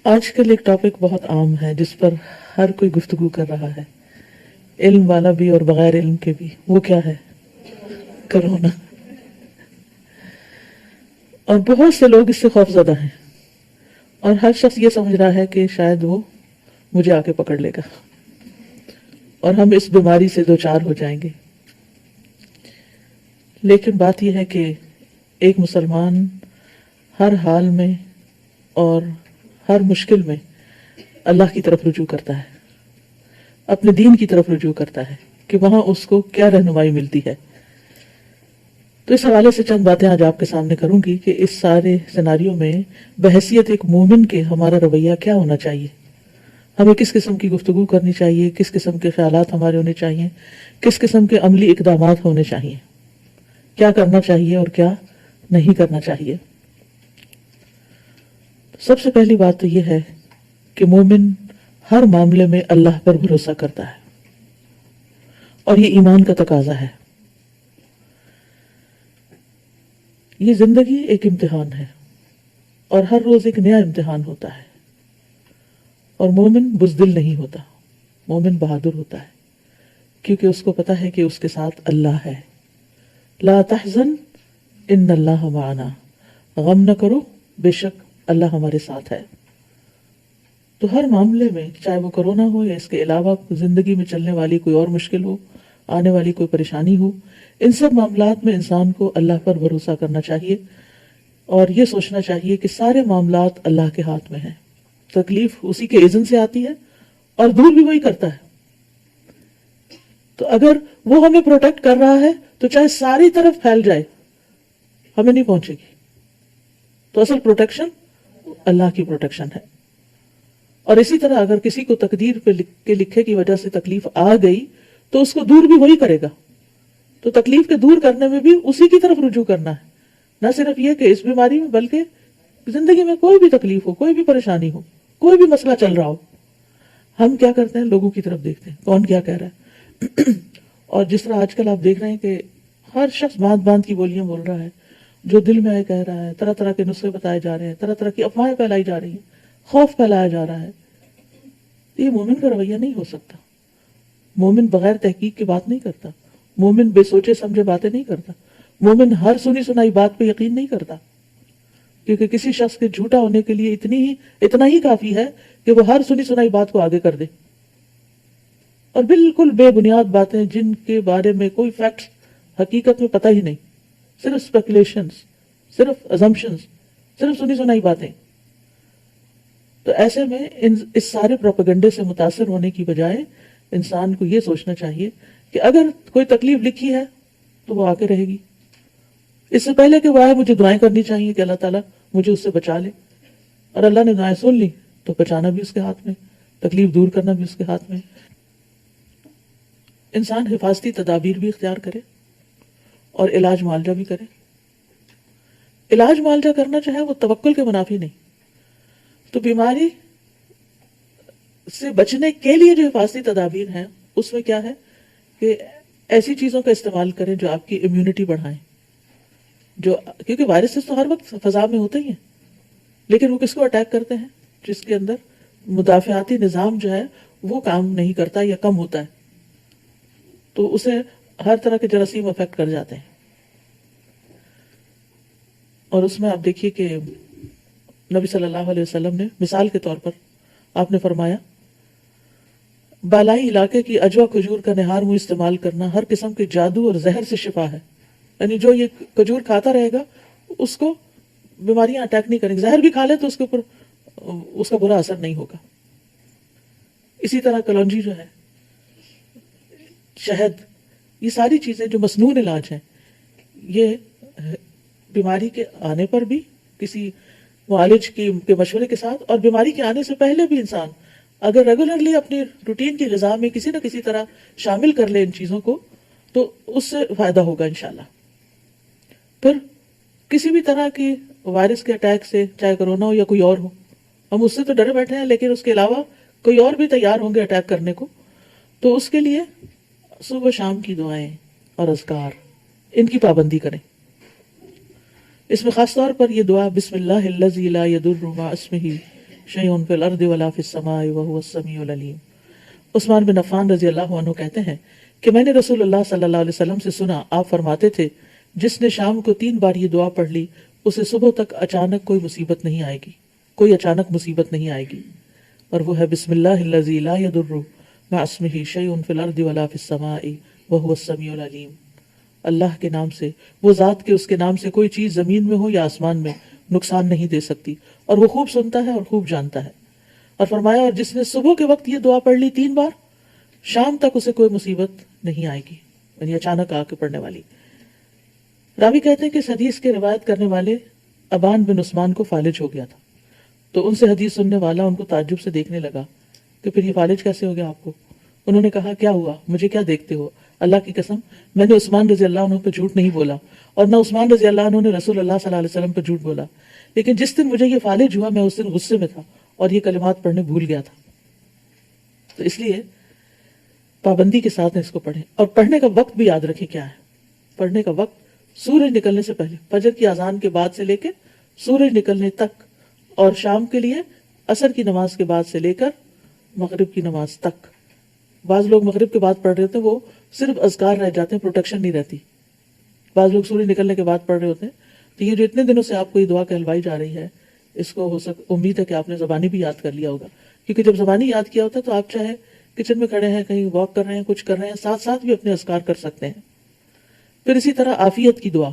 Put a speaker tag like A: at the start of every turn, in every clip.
A: آج کل ایک ٹاپک بہت عام ہے جس پر ہر کوئی گفتگو کر رہا ہے، علم والا بھی اور بغیر علم کے بھی۔ وہ کیا ہے؟ کرونا۔ اور بہت سے لوگ اس سے خوف زدہ ہیں، اور ہر شخص یہ سمجھ رہا ہے کہ شاید وہ مجھے آ کے پکڑ لے گا اور ہم اس بیماری سے دوچار ہو جائیں گے۔ لیکن بات یہ ہے کہ ایک مسلمان ہر حال میں اور ہر مشکل میں اللہ کی طرف رجوع کرتا ہے، اپنے دین کی طرف رجوع کرتا ہے کہ وہاں اس کو کیا رہنمائی ملتی ہے۔ تو اس حوالے سے چند باتیں آج آپ کے سامنے کروں گی کہ اس سارے سیناریو میں بحیثیت ایک مومن کے ہمارا رویہ کیا ہونا چاہیے، ہمیں کس قسم کی گفتگو کرنی چاہیے، کس قسم کے خیالات ہمارے ہونے چاہیے، کس قسم کے عملی اقدامات ہونے چاہیے، کیا کرنا چاہیے اور کیا نہیں کرنا چاہیے۔ سب سے پہلی بات تو یہ ہے کہ مومن ہر معاملے میں اللہ پر بھروسہ کرتا ہے، اور یہ ایمان کا تقاضا ہے۔ یہ زندگی ایک امتحان ہے، اور ہر روز ایک نیا امتحان ہوتا ہے، اور مومن بزدل نہیں ہوتا، مومن بہادر ہوتا ہے، کیونکہ اس کو پتا ہے کہ اس کے ساتھ اللہ ہے۔ لا تحزن ان اللہ معنا، غم نہ کرو، بے شک اللہ ہمارے ساتھ ہے۔ تو ہر معاملے میں، چاہے وہ کرونا ہو یا اس کے علاوہ زندگی میں چلنے والی کوئی اور مشکل ہو، آنے والی کوئی پریشانی ہو، ان سب معاملات میں انسان کو اللہ پر بھروسہ کرنا چاہیے، اور یہ سوچنا چاہیے کہ سارے معاملات اللہ کے ہاتھ میں ہیں۔ تکلیف اسی کے اذن سے آتی ہے اور دور بھی وہی کرتا ہے۔ تو اگر وہ ہمیں پروٹیکٹ کر رہا ہے تو چاہے ساری طرف پھیل جائے، ہمیں نہیں پہنچے گی۔ تو اصل پروٹیکشن اللہ کی پروٹیکشن ہے۔ اور اسی طرح اگر کسی کو تقدیر پہ کے لکھے کی وجہ سے تکلیف آ گئی تو اس کو دور بھی وہی کرے گا۔ تو تکلیف کے دور کرنے میں بھی اسی کی طرف رجوع کرنا ہے، نہ صرف یہ کہ اس بیماری میں، بلکہ زندگی میں کوئی بھی تکلیف ہو، کوئی بھی پریشانی ہو، کوئی بھی مسئلہ چل رہا ہو، ہم کیا کرتے ہیں؟ لوگوں کی طرف دیکھتے ہیں، کون کیا کہہ رہا ہے۔ اور جس طرح آج کل آپ دیکھ رہے ہیں کہ ہر شخص باندھ باندھ کی بولیاں بول رہا ہے، جو دل میں آئے کہہ رہا ہے، طرح طرح کے نسخے بتائے جا رہے ہیں، طرح طرح کی افواہیں پھیلائی جا رہی ہیں، خوف پھیلایا جا رہا ہے۔ یہ مومن کا رویہ نہیں ہو سکتا۔ مومن بغیر تحقیق کی بات نہیں کرتا، مومن بے سوچے سمجھے باتیں نہیں کرتا، مومن ہر سنی سنائی بات پہ یقین نہیں کرتا، کیونکہ کسی شخص کے جھوٹا ہونے کے لیے اتنا ہی کافی ہے کہ وہ ہر سنی سنائی بات کو آگے کر دے، اور بالکل بے بنیاد باتیں جن کے بارے میں کوئی فیکٹس حقیقت میں پتہ ہی نہیں، صرف اسپیکولیشنز، صرف ازمپشنز، صرف سنی سنائی باتیں۔ تو ایسے میں اس سارے پروپیگنڈے سے متاثر ہونے کی بجائے انسان کو یہ سوچنا چاہیے کہ اگر کوئی تکلیف لکھی ہے تو وہ آ کے رہے گی۔ اس سے پہلے کہ وہ آئے، مجھے دعائیں کرنی چاہیے کہ اللہ تعالیٰ مجھے اس سے بچا لے، اور اللہ نے دعائیں سن لی تو بچانا بھی اس کے ہاتھ میں، تکلیف دور کرنا بھی اس کے ہاتھ میں۔ انسان حفاظتی تدابیر بھی اختیار کرے اور علاج معالجہ بھی کرے۔ علاج معالجہ کرنا چاہے وہ توکل کے منافی نہیں، تو بیماری سے بچنے کے لیے جو حفاظتی تدابیر ہیں اس میں کیا ہے کہ ایسی چیزوں کا استعمال کریں جو آپ کی امیونٹی بڑھائیں، کیونکہ وائرسز تو ہر وقت فضا میں ہوتے ہی ہیں، لیکن وہ کس کو اٹیک کرتے ہیں؟ جس کے اندر مدافعاتی نظام جو ہے وہ کام نہیں کرتا یا کم ہوتا ہے، تو اسے ہر طرح کے جراثیم افیکٹ کر جاتے ہیں۔ اور اس میں آپ دیکھیے کہ نبی صلی اللہ علیہ وسلم نے مثال کے طور پر آپ نے فرمایا، بالائی علاقے کی اجوا کھجور کا نہار منہ استعمال کرنا ہر قسم کے جادو اور زہر سے شفا ہے۔ یعنی جو یہ کھجور کھاتا رہے گا اس کو بیماریاں اٹیک نہیں کریں گی، زہر بھی کھا لے تو اس کے اوپر اس کا برا اثر نہیں ہوگا۔ اسی طرح کلونجی جو ہے، شہد، یہ ساری چیزیں جو مصنوعی علاج ہیں، یہ بیماری کے آنے پر بھی کسی معالج کے مشورے کے ساتھ، اور بیماری کے آنے سے پہلے بھی انسان اگر ریگولرلی اپنی روٹین کی غذا میں کسی نہ کسی طرح شامل کر لے ان چیزوں کو، تو اس سے فائدہ ہوگا انشاءاللہ۔ پھر کسی بھی طرح کی وائرس کے اٹیک سے، چاہے کرونا ہو یا کوئی اور ہو، ہم اس سے تو ڈرے بیٹھے ہیں، لیکن اس کے علاوہ کوئی اور بھی تیار ہوں گے اٹیک کرنے کو، تو اس کے لیے صبح شام کی دعائیں اور اذکار، ان کی پابندی کریں۔ اس میں خاص طور پر یہ دعا بسم اللہ الذی لا یضر مع اسمہ شیء فی الارض ولا فی السماء وهو السمیع العلیم۔ عثمان بن عفان رضی اللہ عنہ کہتے ہیں کہ میں نے رسول اللہ صلی اللہ علیہ وسلم سے سنا، آپ فرماتے تھے جس نے شام کو 3 بار یہ دعا پڑھ لی اسے صبح تک اچانک کوئی مصیبت نہیں آئے گی، کوئی اچانک مصیبت نہیں آئے گی، اور وہ ہے بسم اللہ الذی لا یضر مع اسمہ شیء فی الارض ولا فی السماء وهو السمیع العلیم۔ اللہ کے نام سے، وہ ذات کے اس کے نام سے کوئی چیز زمین میں ہو یا آسمان میں نقصان نہیں دے سکتی، اور وہ خوب سنتا ہے اور خوب جانتا ہے۔ اور فرمایا اور جس نے صبح کے وقت یہ دعا پڑھ لی 3 بار، شام تک اسے کوئی مصیبت نہیں آئے گی، یعنی اچانک آ کے پڑھنے والی۔ راوی کہتے ہیں کہ اس حدیث کے روایت کرنے والے ابان بن عثمان کو فالج ہو گیا تھا، تو ان سے حدیث سننے والا ان کو تعجب سے دیکھنے لگا کہ پھر یہ فالج کیسے ہو گیا آپ کو؟ انہوں نے کہا کیا ہوا، مجھے کیا دیکھتے ہو؟ اللہ کی قسم میں نے عثمان رضی اللہ عنہ پہ جھوٹ نہیں بولا، اور نہ عثمان رضی اللہ عنہ نے رسول اللہ صلی اللہ علیہ وسلم پہ جھوٹ بولا، لیکن جس دن مجھے یہ فالج ہوا میں اس دن غصے میں تھا اور یہ کلمات پڑھنے بھول گیا تھا۔ تو اس لیے پابندی کے ساتھ اس کو پڑھیں، اور پڑھنے کا وقت بھی یاد رکھیں کیا ہے۔ پڑھنے کا وقت سورج نکلنے سے پہلے، فجر کی اذان کے بعد سے لے کے سورج نکلنے تک، اور شام کے لیے عصر کی نماز کے بعد سے لے کر مغرب کی نماز تک۔ بعض لوگ مغرب کے بعد پڑھ رہے ہوتے ہیں، وہ صرف اذکار رہ جاتے ہیں، پروٹیکشن نہیں رہتی۔ بعض لوگ سورج نکلنے کے بعد پڑھ رہے ہوتے ہیں۔ تو یہ جو اتنے دنوں سے آپ کو یہ دعا کہلوائی جا رہی ہے، اس کو امید ہے کہ آپ نے زبانی بھی یاد کر لیا ہوگا، کیونکہ جب زبانی یاد کیا ہوتا ہے تو آپ چاہے کچن میں کھڑے ہیں، کہیں واک کر رہے ہیں، کچھ کر رہے ہیں، ساتھ ساتھ بھی اپنے اذکار کر سکتے ہیں۔ پھر اسی طرح عافیت کی دعا،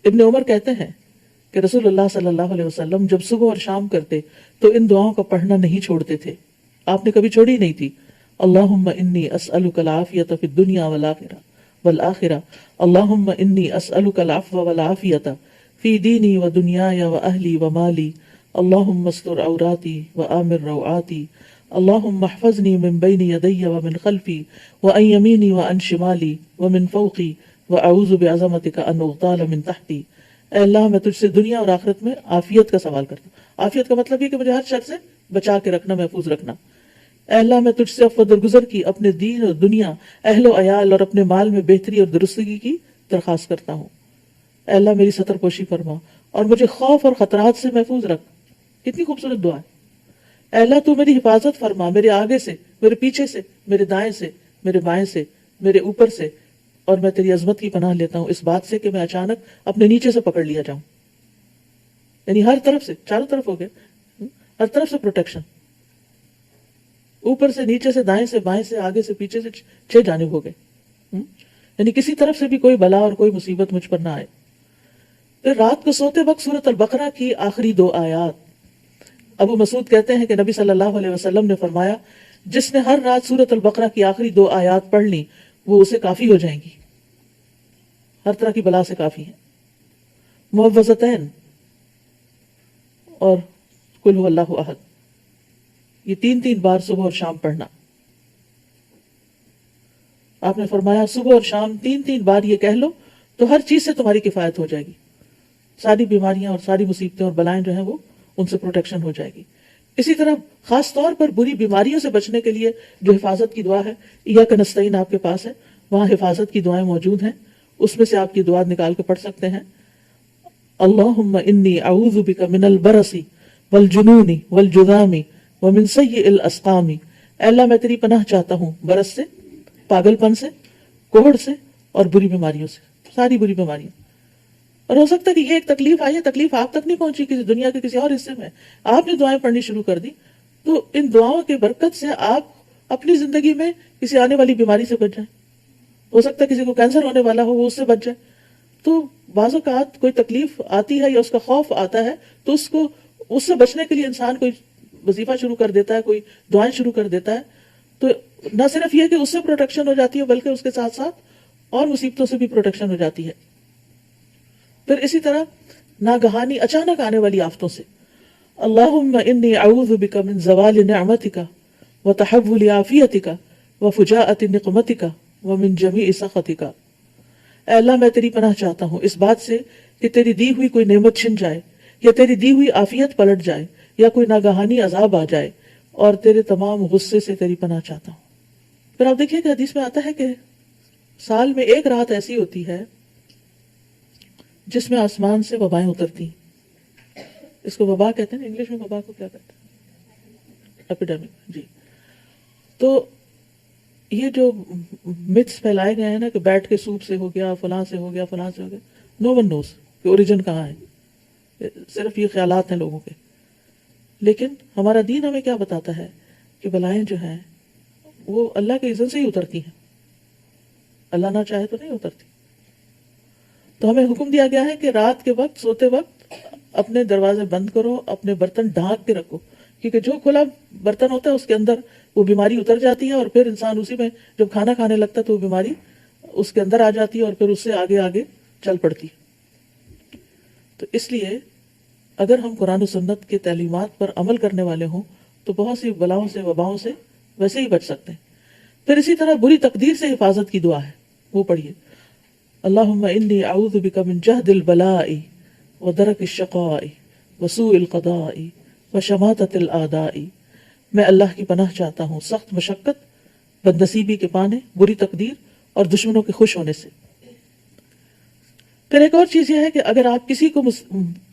A: ابن عمر کہتے ہیں کہ رسول اللہ صلی اللہ علیہ وسلم جب صبح اور شام کرتے تو ان دعاؤں کا پڑھنا نہیں چھوڑتے تھے، آپ نے کبھی چھوڑی نہیں تھی۔ اللہم انی اسألک العافیۃ فی الدنیا والآخرہ، اللہم انی اسألک العفو والعافیۃ فی دینی و دنیای و اہلی و مالی، اللہم استر عوراتی و آمر روعاتی، اللہم احفظنی من بین یدی و من خلفی و عن یمینی و عن شمالی و من فوقی و اعوذ بعظمتک ان اغتال من تحتی۔ اے اللہ میں تجھ سے دنیا اور آخرت میں عافیت کا سوال کرتا ہوں۔ عافیت کا مطلب یہ کہ مجھے ہر شر سے بچا کے رکھنا، محفوظ رکھنا۔ اے اللہ میں تجھ سے عفو درگزر کی، اپنے دین اور دنیا، اہل و عیال اور اپنے مال میں بہتری اور درستگی کی درخواست کرتا ہوں۔ اے اللہ میری ستر پوشی فرما اور مجھے خوف اور خطرات سے محفوظ رکھ۔ کتنی خوبصورت دعا ہے۔ اے اللہ تو میری حفاظت فرما، میرے آگے سے، میرے پیچھے سے، میرے دائیں سے، میرے بائیں سے، میرے اوپر سے، اور میں تیری عظمت کی پناہ لیتا ہوں اس بات سے کہ میں اچانک اپنے نیچے سے پکڑ لیا جاؤں، یعنی ہر طرف سے، چاروں طرف ہو گیا، ہر طرف سے پروٹیکشن، اوپر سے، نیچے سے، دائیں سے، بائیں سے، آگے سے، پیچھے سے، 6 جانب ہو گئے، یعنی کسی طرف سے بھی کوئی بلا اور کوئی مصیبت مجھ پر نہ آئے۔ پھر رات کو سوتے وقت سورۃ البقرہ کی آخری 2 آیات، ابو مسعود کہتے ہیں کہ نبی صلی اللہ علیہ وسلم نے فرمایا جس نے ہر رات سورۃ البقرہ کی آخری 2 آیات پڑھ لی وہ اسے کافی ہو جائیں گی، ہر طرح کی بلا سے کافی ہے۔ معوذتین اور قل هو اللہ احد، یہ 3 بار صبح اور شام پڑھنا۔ آپ نے فرمایا صبح اور شام 3 بار یہ کہہ لو تو ہر چیز سے تمہاری کفایت ہو جائے گی، ساری بیماریاں اور ساری مصیبتیں اور بلائیں جو ہیں وہ ان سے پروٹیکشن ہو جائے گی۔ اسی طرح خاص طور پر بری بیماریوں سے بچنے کے لیے جو حفاظت کی دعا ہے، ایاک نستعین آپ کے پاس ہے، وہاں حفاظت کی دعائیں موجود ہیں، اس میں سے آپ کی دعا نکال کے پڑھ سکتے ہیں۔ اللہم انی اعوذ بک من البرص والجنون والجذام ومن سیئ الاسقام، اے اللہ میں تیری پناہ چاہتا ہوں برس سے، پاگل پن سے، کوہڑ سے اور بری بیماریوں سے، ساری بری بیماریاں۔ اور ہو سکتا ہے کہ یہ ایک تکلیف آئی ہے، تکلیف آپ تک نہیں پہنچی، کسی دنیا کے کسی اور حصے میں، آپ نے دعائیں پڑھنی شروع کر دی، تو ان دعاؤں کے برکت سے آپ اپنی زندگی میں کسی آنے والی بیماری سے بچ جائیں۔ ہو سکتا ہے کسی کو کینسر ہونے والا ہو، وہ اس سے بچ جائے۔ تو بعض اوقات کوئی تکلیف آتی ہے یا اس کا خوف آتا ہے تو اس سے بچنے کے لیے انسان کوئی وظیفہ شروع کر دیتا ہے، کوئی دعائیں شروع کر دیتا ہے، تو نہ صرف یہ کہ اس سے پروٹیکشن ہو جاتی ہے بلکہ اس کے ساتھ ساتھ اور مصیبتوں سے بھی پروٹیکشن ہو جاتی ہے۔ پھر اسی طرح ناگہانی اچانک آنے والی آفتوں سے، اللہم انی اعوذ بک من زوال نعمتک وتحول عافیتک وفجاءۃ نقمتک ومن جمیع سخطک، اے اللہ میں تیری پناہ چاہتا ہوں اس بات سے کہ تیری دی ہوئی کوئی نعمت چھن جائے، یا تیری دی ہوئی عافیت پلٹ جائے، یا کوئی ناگہانی عذاب آ جائے، اور تیرے تمام غصے سے تیری پناہ چاہتا ہوں۔ پھر آپ دیکھیے کہ حدیث میں آتا ہے کہ سال میں 1 رات ایسی ہوتی ہے جس میں آسمان سے وبائیں اترتی، اس کو وبا کہتے ہیں، انگلش میں وبا کو کیا کہتے ہیں؟ ایپیڈیمک. جی. تو یہ جو متس پھیلائے گئے ہیں نا کہ بیٹھ کے سوپ سے ہو گیا، فلاں سے ہو گیا، فلاں سے ہو گیا، نو ون نوز کہ اوریجن کہاں ہے. صرف یہ خیالات ہیں لوگوں کے. لیکن ہمارا دین ہمیں کیا بتاتا ہے کہ بلائیں جو ہیں وہ اللہ کے اذن سے ہی اترتی ہیں، اللہ نہ چاہے تو نہیں اترتی. تو ہمیں حکم دیا گیا ہے کہ رات کے وقت سوتے وقت اپنے دروازے بند کرو، اپنے برتن ڈھانک کے رکھو، کیونکہ جو کھلا برتن ہوتا ہے اس کے اندر وہ بیماری اتر جاتی ہے، اور پھر انسان اسی میں جب کھانا کھانے لگتا ہے تو وہ بیماری اس کے اندر آ جاتی ہے اور پھر اس سے آگے آگے چل پڑتی ہے. تو اس لیے اگر ہم قرآن و سنت کے تعلیمات پر عمل کرنے والے ہوں تو بہت سی بلاؤں سے، وباؤں سے ویسے ہی بچ سکتے ہیں. پھر اسی طرح بری تقدیر سے حفاظت کی دعا ہے، وہ پڑھیے. اللہم انی اعوذ بک من جہد البلاء ودرک الشقاء وسوء القضاء وشماتۃ الاعداء. میں اللہ کی پناہ چاہتا ہوں سخت مشقت، بد نصیبی کے پانے، بری تقدیر اور دشمنوں کے خوش ہونے سے. پھر ایک اور چیز یہ ہے کہ اگر آپ کسی کو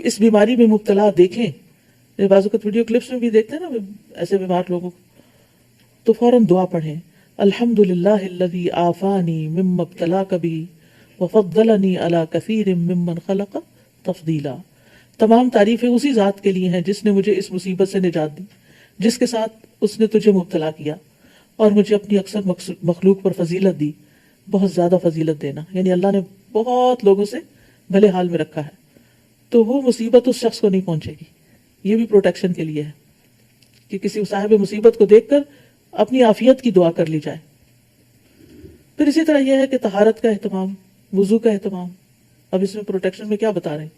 A: اس بیماری میں مبتلا دیکھیں، بعض اوقات ویڈیو کلپس میں بھی دیکھتے ہیں نا ایسے بیمار لوگوں کو، تو فوراً دعا پڑھیں. الحمدللہ الذی عافانی مما ابتلاک بہ وفضلنی علی کثیر ممن خلق تفضیلا. تمام تعریفیں اسی ذات کے لیے ہیں جس نے مجھے اس مصیبت سے نجات دی جس کے ساتھ اس نے تجھے مبتلا کیا، اور مجھے اپنی اکثر مخلوق پر فضیلت دی، بہت زیادہ فضیلت دینا. یعنی اللہ نے بہت لوگوں سے بھلے حال میں رکھا ہے تو وہ مصیبت اس شخص کو نہیں پہنچے گی. یہ بھی پروٹیکشن کے لیے ہے کہ کسی صاحب مصیبت کو دیکھ کر اپنی عافیت کی دعا کر لی جائے. پھر اسی طرح یہ ہے کہ طہارت کا اہتمام، وضو کا اہتمام. اب اس میں پروٹیکشن میں کیا بتا رہے ہیں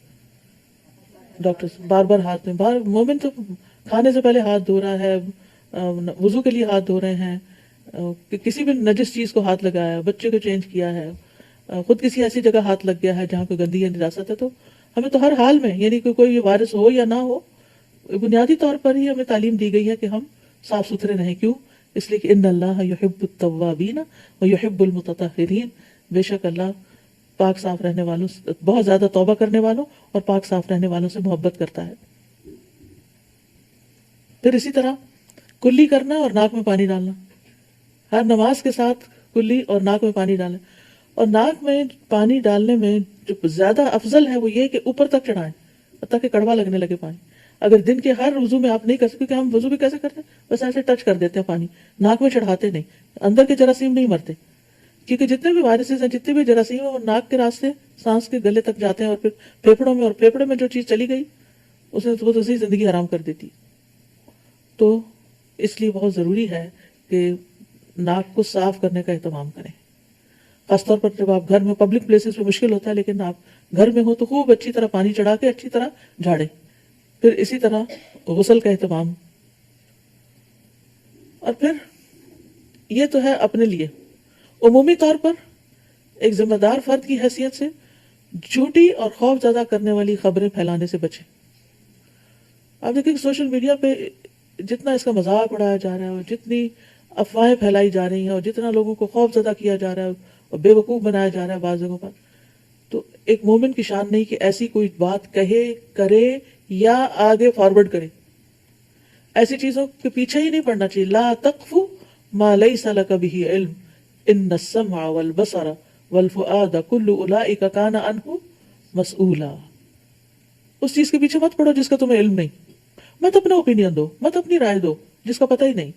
A: ڈاکٹر؟ بار بار ہاتھ میں، مومن تو کھانے سے پہلے ہاتھ دھو رہا ہے، وضو کے لیے ہاتھ دھو رہے ہیں، کسی بھی نجس چیز کو ہاتھ لگایا، بچے کو چینج کیا ہے، خود کسی ایسی جگہ ہاتھ لگ گیا ہے جہاں کوئی گندی یا نجاست ہے، تو ہمیں تو ہر حال میں، یعنی کہ کوئی وائرس ہو یا نہ ہو، بنیادی طور پر ہی ہمیں تعلیم دی گئی ہے کہ ہم صاف ستھرے رہیں. کیوں؟ اس لیے کہ ان اللہ یحب التوابین ویحب المتطہرین. بے شک اللہ پاک صاف رہنے والوں، بہت زیادہ توبہ کرنے والوں اور پاک صاف رہنے والوں سے محبت کرتا ہے. پھر اسی طرح کلی کرنا اور ناک میں پانی ڈالنا. ہر نماز کے ساتھ کلی اور ناک میں پانی ڈالنا. اور ناک میں پانی ڈالنے میں جو زیادہ افضل ہے وہ یہ کہ اوپر تک چڑھائیں تاکہ کڑوا لگنے لگے پانی. اگر دن کے ہر وضو میں آپ نہیں کر سکتے، کیونکہ ہم وضو بھی کیسے کرتے ہیں، بس ایسے ٹچ کر دیتے ہیں پانی، ناک میں چڑھاتے نہیں. اندر کے جراثیم نہیں مرتے، کیونکہ جتنے بھی وائرسز ہیں، جتنے بھی جراثیم ہیں، وہ ناک کے راستے سانس کے گلے تک جاتے ہیں اور پھر پھیپھڑوں میں، اور پھیپھڑے میں جو چیز چلی گئی اس نے تو اسی زندگی حرام کر دیتی. تو اس لیے بہت ضروری ہے کہ ناک کو صاف کرنے کا اہتمام کریں. خاص طور پر جب آپ گھر میں، پبلک پلیسز پہ مشکل ہوتا ہے، لیکن آپ گھر میں ہو تو خوب اچھی طرح پانی چڑھا کے اچھی طرح جھاڑیں. پھر اسی طرح غسل کا اہتمام. اور پھر یہ تو ہے اپنے لیے. عمومی طور پر ایک ذمہ دار فرد کی حیثیت سے جھوٹی اور خوف زدہ کرنے والی خبریں پھیلانے سے بچیں. آپ دیکھیں کہ سوشل میڈیا پہ جتنا اس کا مذاق اڑایا جا رہا ہے اور جتنی افواہیں پھیلائی جا رہی ہیں اور جتنا لوگوں کو خوف زدہ کیا جا رہا ہے اور بے وقوف بنایا جا رہا ہے بعض جگہوں پر، تو ایک مومن کی شان نہیں کہ ایسی کوئی بات کہے، کرے یا آگے فارورڈ کرے. ایسی چیزوں کے پیچھے ہی نہیں پڑنا چاہیے. لا تقف ما لیس لک بہ علم ان السمع والبصر والفؤاد کل اولئک کان عنہ مسئولا. اس چیز کے پیچھے مت پڑو جس کا تمہیں علم نہیں. مت اپنا اوپینین دو، مت اپنی رائے دو جس کا پتہ ہی نہیں،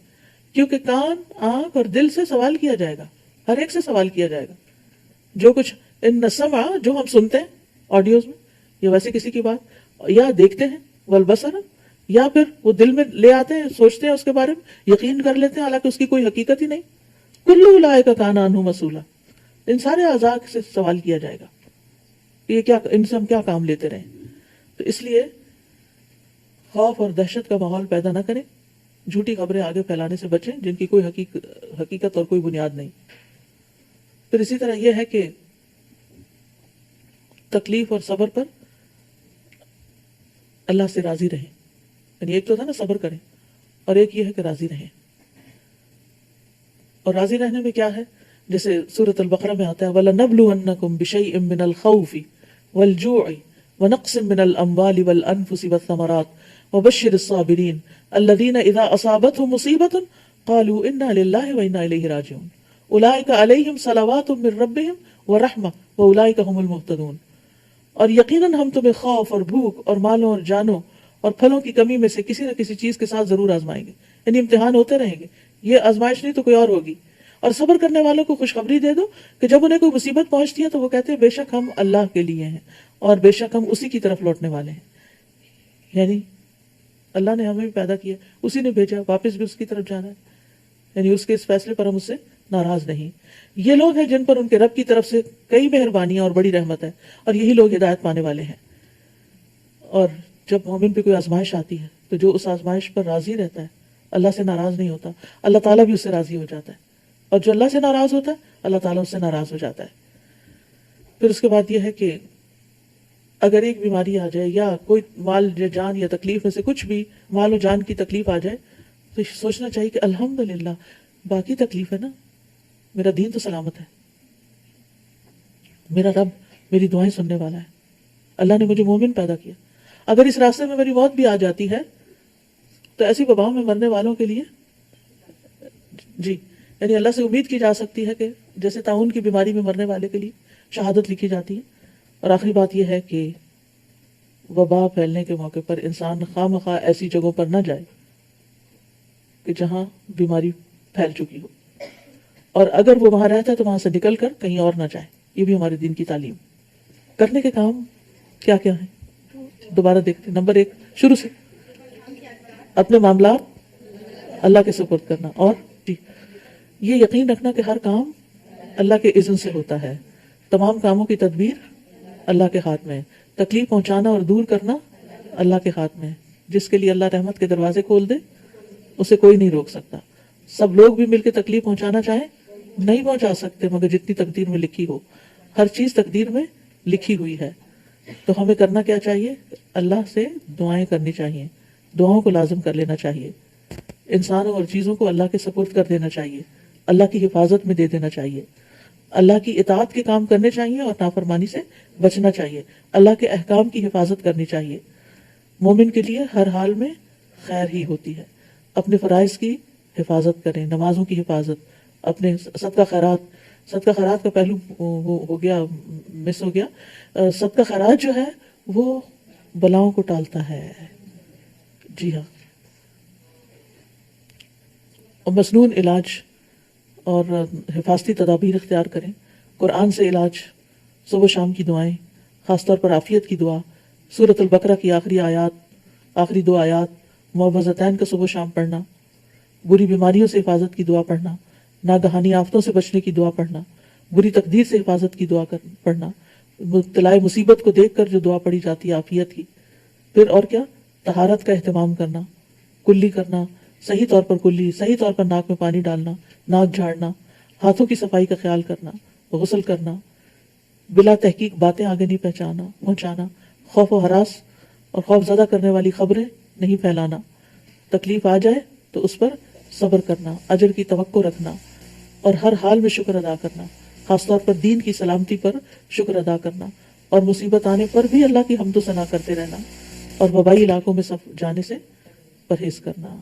A: کیونکہ کان، آنکھ اور دل سے سوال کیا جائے گا، ہر ایک سے سوال کیا جائے گا. جو کچھ ان السمع، جو ہم سنتے ہیں آڈیوز میں یا ویسے کسی کی بات یا دیکھتے ہیں، والبصر یا پھر وہ دل میں لے آتے ہیں، سوچتے ہیں اس کے بارے میں، یقین کر لیتے ہیں حالانکہ اس کی کوئی حقیقت ہی نہیں. کل اولئک کان عنہ مسئولا. ان سارے اعضاء سے سوال کیا جائے گا یہ کیا، ان سے ہم کیا کام لیتے رہے. تو اس لیے خوف اور دہشت کا ماحول پیدا نہ کریں، جھوٹی خبریں آگے پھیلانے سے بچیں جن کی کوئی حقیقت اور کوئی بنیاد نہیں. پھر اسی طرح یہ ہے کہ تکلیف اور صبر پر اللہ سے راضی رہیں. یعنی ایک تو تھا نا صبر کریں، اور ایک یہ ہے کہ راضی رہیں. اور راضی رہنے میں کیا ہے، جیسے سورۃ البقرہ میں آتا ہے وَلَنَبْلُوَنَّكُمْ بِشَيْءٍ مِّنَ الْخَوْفِ وَالْجُوعِ ونقص من الاموال والانفس والثمرات وبشر الصابرین الذین اذا اصابتهم مصیبۃ قالوا انا للہ وانا الیہ راجعون اولئک علیہم صلوات من ربہم ورحمہ واولئک هم المہتدون. اور یقیناً ہم تمہیں خوف اور بھوک اور مالوں اور جانوں اور پھلوں کی کمی میں سے کسی نہ کسی چیز کے ساتھ ضرور آزمائیں گے. یعنی امتحان ہوتے رہیں گے، یہ آزمائش نہیں تو کوئی اور ہوگی. اور صبر کرنے والوں کو خوشخبری دے دو کہ جب انہیں کوئی مصیبت پہنچتی ہے تو وہ کہتے ہیں بے شک ہم اللہ کے لیے ہیں اور بے شک ہم اسی کی طرف لوٹنے والے ہیں. یعنی اللہ نے ہمیں بھی پیدا کیا، اسی نے بھیجا، واپس بھی اس کی طرف جانا ہے. یعنی اس کے اس فیصلے پر ہم اس سے ناراض نہیں. یہ لوگ ہیں جن پر ان کے رب کی طرف سے کئی مہربانیاں اور بڑی رحمت ہے، اور یہی لوگ ہدایت پانے والے ہیں. اور جب مومن پہ کوئی آزمائش آتی ہے تو جو اس آزمائش پر راضی رہتا ہے، اللہ سے ناراض نہیں ہوتا، اللہ تعالیٰ بھی اس سے راضی ہو جاتا ہے. اور جو اللہ سے ناراض ہوتا ہے اللہ تعالیٰ اس سے ناراض ہو جاتا ہے. پھر اس کے بعد یہ ہے کہ اگر ایک بیماری آ جائے یا کوئی مال یا جان یا تکلیف میں سے کچھ بھی مال و جان کی تکلیف آ جائے تو سوچنا چاہیے کہ الحمدللہ باقی تکلیف ہے نا، میرا دین تو سلامت ہے، میرا رب میری دعائیں سننے والا ہے، اللہ نے مجھے مومن پیدا کیا. اگر اس راستے میں میری موت بھی آ جاتی ہے تو ایسی وباؤں میں مرنے والوں کے لیے جی یعنی اللہ سے امید کی جا سکتی ہے کہ جیسے طاعون کی بیماری میں مرنے والے کے لیے شہادت لکھی جاتی ہے. اور آخری بات یہ ہے کہ وبا پھیلنے کے موقع پر انسان خواہ مخواہ ایسی جگہوں پر نہ جائے کہ جہاں بیماری پھیل چکی ہو، اور اگر وہ وہاں رہتا ہے تو وہاں سے نکل کر کہیں اور نہ جائے. یہ بھی ہمارے دین کی تعلیم. کرنے کے کام کیا کیا ہیں دوبارہ دیکھتے ہیں. نمبر 1 شروع سے اپنے معاملات اللہ کے سپرد کرنا، اور جی یہ یقین رکھنا کہ ہر کام اللہ کے اذن سے ہوتا ہے، تمام کاموں کی تدبیر اللہ کے ہاتھ میں ہے، تکلیف پہنچانا اور دور کرنا اللہ کے ہاتھ میں ہے. جس کے لیے اللہ رحمت کے دروازے کھول دے اسے کوئی نہیں روک سکتا. سب لوگ بھی مل کے تکلیف پہنچانا چاہیں نہیں پہنچا سکتے مگر جتنی تقدیر میں لکھی ہو. ہر چیز تقدیر میں لکھی ہوئی ہے. تو ہمیں کرنا کیا چاہیے؟ اللہ سے دعائیں کرنی چاہیے، دعاؤں کو لازم کر لینا چاہیے، انسانوں اور چیزوں کو اللہ کے سپرد کر دینا چاہیے، اللہ کی حفاظت میں دے دینا چاہیے، اللہ کی اطاعت کے کام کرنے چاہیے اور نافرمانی سے بچنا چاہیے، اللہ کے احکام کی حفاظت کرنی چاہیے. مومن کے لیے ہر حال میں خیر ہی ہوتی ہے. اپنے فرائض کی حفاظت کریں، نمازوں کی حفاظت، اپنے صدقہ خیرات کا پہلو ہو گیا، مس ہو گیا. صدقہ خیرات جو ہے وہ بلاؤں کو ٹالتا ہے. جی ہاں، اور مسنون علاج اور حفاظتی تدابیر اختیار کریں. قرآن سے علاج، صبح شام کی دعائیں، خاص طور پر عافیت کی دعا، سورۃ البقرہ کی آخری 2 آیات، معوذتین کا صبح شام پڑھنا، بری بیماریوں سے حفاظت کی دعا پڑھنا، ناگہانی آفتوں سے بچنے کی دعا پڑھنا، بری تقدیر سے حفاظت کی دعا پڑھنا، مبتلا مصیبت کو دیکھ کر جو دعا پڑھی جاتی ہے عافیت کی. پھر اور کیا؟ طہارت کا اہتمام کرنا، کلی کرنا، صحیح طور پر ناک میں پانی ڈالنا، ناک جھاڑنا، ہاتھوں کی صفائی کا خیال کرنا، غسل کرنا، بلا تحقیق باتیں آگے نہیں پہنچانا، خوف و ہراس اور خوف زدہ کرنے والی خبریں نہیں پھیلانا، تکلیف آ جائے تو اس پر صبر کرنا، اجر کی توقع رکھنا، اور ہر حال میں شکر ادا کرنا، خاص طور پر دین کی سلامتی پر شکر ادا کرنا، اور مصیبت آنے پر بھی اللہ کی حمد و ثنا کرتے رہنا، اور وبائی علاقوں میں جانے سے پرہیز کرنا.